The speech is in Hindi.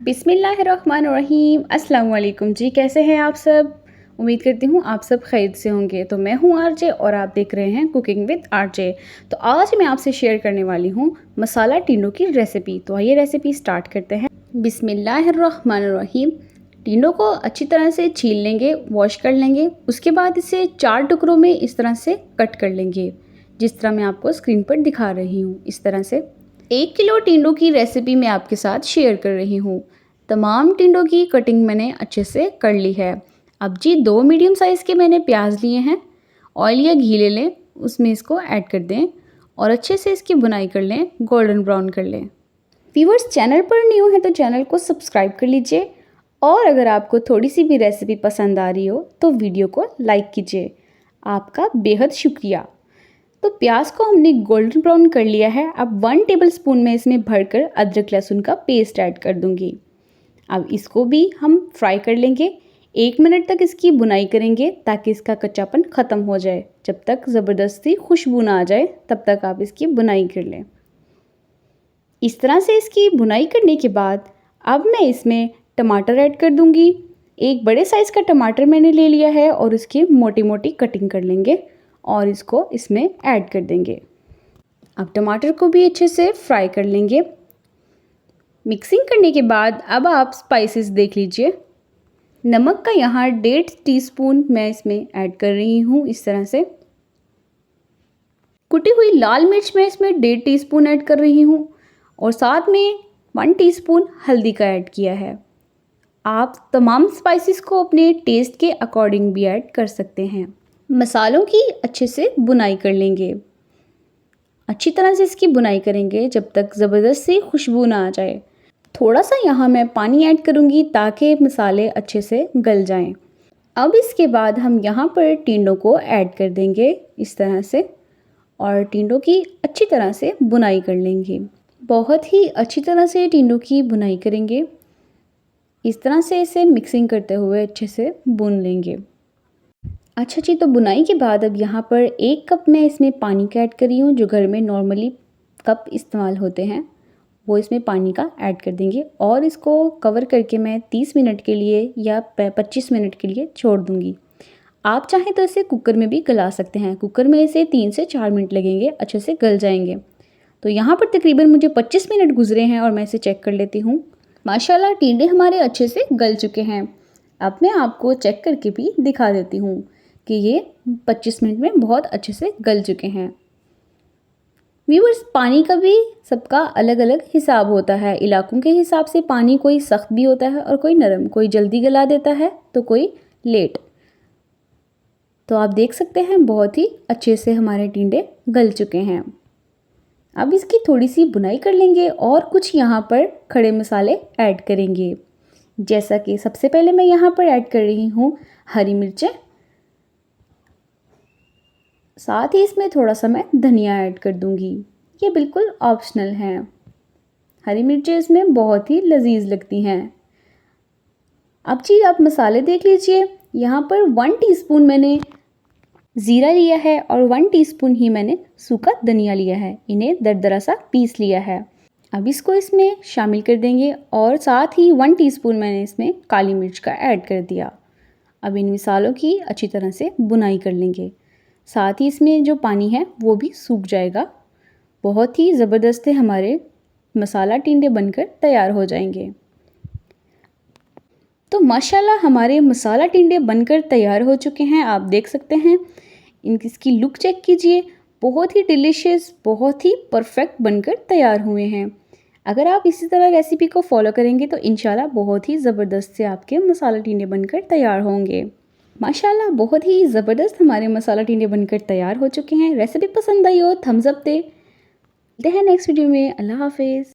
बिस्मिल्लाहिर्रहमानिर्रहीम। अस्सलाम वालेकुम जी, कैसे हैं आप सब। उम्मीद करती हूँ आप सब खैर से होंगे। तो मैं हूँ आरजे और आप देख रहे हैं कुकिंग विद आरजे। तो आज मैं आपसे शेयर करने वाली हूँ मसाला टिंडों की रेसिपी। तो आइए रेसिपी स्टार्ट करते हैं। बिस्मिल्लाहिर्रहमानिर्रहीम। टिंडों को अच्छी तरह से छील लेंगे, वॉश कर लेंगे। उसके बाद इसे 4 टुकड़ों में इस तरह से कट कर लेंगे, जिस तरह मैं आपको स्क्रीन पर दिखा रही हूँ। इस तरह से 1 किलो टिंडों की रेसिपी मैं आपके साथ शेयर कर रही हूँ। तमाम टिंडों की कटिंग मैंने अच्छे से कर ली है। अब जी 2 मीडियम साइज़ के मैंने प्याज लिए हैं। ऑयल या घी ले लें, उसमें इसको ऐड कर दें और अच्छे से इसकी बुनाई कर लें, गोल्डन ब्राउन कर लें। व्यूअर्स, चैनल पर न्यू है तो चैनल को सब्सक्राइब कर लीजिए और अगर आपको थोड़ी सी भी रेसिपी पसंद आ रही हो तो वीडियो को लाइक कीजिए। आपका बेहद शुक्रिया। तो प्याज को हमने गोल्डन ब्राउन कर लिया है। अब 1 टेबलस्पून में इसमें भरकर अदरक लहसुन का पेस्ट ऐड कर दूंगी। अब इसको भी हम फ्राई कर लेंगे। 1 मिनट तक इसकी बुनाई करेंगे ताकि इसका कच्चापन ख़त्म हो जाए। जब तक ज़बरदस्ती खुशबू ना आ जाए तब तक आप इसकी बुनाई कर लें। इस तरह से इसकी बुनाई करने के बाद अब मैं इसमें टमाटर ऐड कर दूंगी। एक बड़े साइज़ का टमाटर मैंने ले लिया है और उसकी मोटी मोटी कटिंग कर लेंगे और इसको इसमें ऐड कर देंगे। अब टमाटर को भी अच्छे से फ्राई कर लेंगे। मिक्सिंग करने के बाद अब आप स्पाइसेस देख लीजिए। नमक का यहाँ 1.5 टीस्पून मैं इसमें ऐड कर रही हूँ। इस तरह से कुटी हुई लाल मिर्च मैं इसमें 1.5 टीस्पून ऐड कर रही हूँ और साथ में 1 टीस्पून हल्दी का ऐड किया है। आप तमाम स्पाइसेस को अपने टेस्ट के अकॉर्डिंग भी ऐड कर सकते हैं। मसालों की अच्छे से बुनाई कर लेंगे। अच्छी तरह से इसकी बुनाई करेंगे जब तक ज़बरदस्त सी खुशबू ना आ जाए। थोड़ा सा यहाँ मैं पानी ऐड करूँगी ताकि मसाले अच्छे से गल जाएं। अब इसके बाद हम यहाँ पर टिंडों को ऐड कर देंगे इस तरह से और टिंडों की अच्छी तरह से बुनाई कर लेंगे। बहुत ही अच्छी तरह से टिंडों की बुनाई करेंगे। इस तरह से इसे मिक्सिंग करते हुए अच्छे से भून लेंगे। अच्छा जी, तो बुनाई के बाद अब यहाँ पर 1 कप मैं इसमें पानी का ऐड कर रही हूँ। जो घर में नॉर्मली कप इस्तेमाल होते हैं वो इसमें पानी का ऐड कर देंगे और इसको कवर करके मैं 30 मिनट के लिए या 25 मिनट के लिए छोड़ दूँगी। आप चाहें तो इसे कुकर में भी गला सकते हैं। कुकर में इसे 3 से 4 मिनट लगेंगे, अच्छे से गल जाएंगे। तो यहाँ पर तकरीबन मुझे 25 मिनट गुजरे हैं और मैं इसे चेक कर लेती हूँ। माशाल्लाह टिंडे हमारे अच्छे से गल चुके हैं। अब मैं आपको चेक करके भी दिखा देती हूँ कि ये 25 मिनट में बहुत अच्छे से गल चुके हैं। व्यूअर्स, पानी का भी सबका अलग अलग हिसाब होता है। इलाकों के हिसाब से पानी कोई सख्त भी होता है और कोई नरम, कोई जल्दी गला देता है तो कोई लेट। तो आप देख सकते हैं बहुत ही अच्छे से हमारे टिंडे गल चुके हैं। अब इसकी थोड़ी सी बुनाई कर लेंगे और कुछ यहाँ पर खड़े मसाले ऐड करेंगे। जैसा कि सबसे पहले मैं यहाँ पर ऐड कर रही हूँ हरी मिर्चें। साथ ही इसमें थोड़ा सा मैं धनिया ऐड कर दूंगी। ये बिल्कुल ऑप्शनल है। हरी मिर्चें इसमें बहुत ही लजीज लगती हैं। अब जी आप मसाले देख लीजिए। यहाँ पर 1 टीस्पून मैंने ज़ीरा लिया है और 1 टीस्पून ही मैंने सूखा धनिया लिया है। इन्हें दरदरा सा पीस लिया है। अब इसको इसमें शामिल कर देंगे और साथ ही 1 टीस्पून मैंने इसमें काली मिर्च का ऐड कर दिया। अब इन मसालों की अच्छी तरह से बुनाई कर लेंगे। साथ ही इसमें जो पानी है वो भी सूख जाएगा। बहुत ही ज़बरदस्त हमारे मसाला टिंडे बनकर तैयार हो जाएंगे। तो माशाल्लाह हमारे मसाला टिंडे बनकर तैयार हो चुके हैं। आप देख सकते हैं, इसकी लुक चेक कीजिए। बहुत ही डिलीशियस, बहुत ही परफेक्ट बनकर तैयार हुए हैं। अगर आप इसी तरह रेसिपी को फॉलो करेंगे तो इंशाल्लाह बहुत ही ज़बरदस्त से आपके मसाला टिंडे बनकर तैयार होंगे। माशाल्लाह बहुत ही ज़बरदस्त हमारे मसाला टिंडे बनकर तैयार हो चुके हैं। रेसिपी पसंद आई हो थम्स अप दे। मिलते हैं नेक्स्ट वीडियो में। अल्लाह हाफिज़।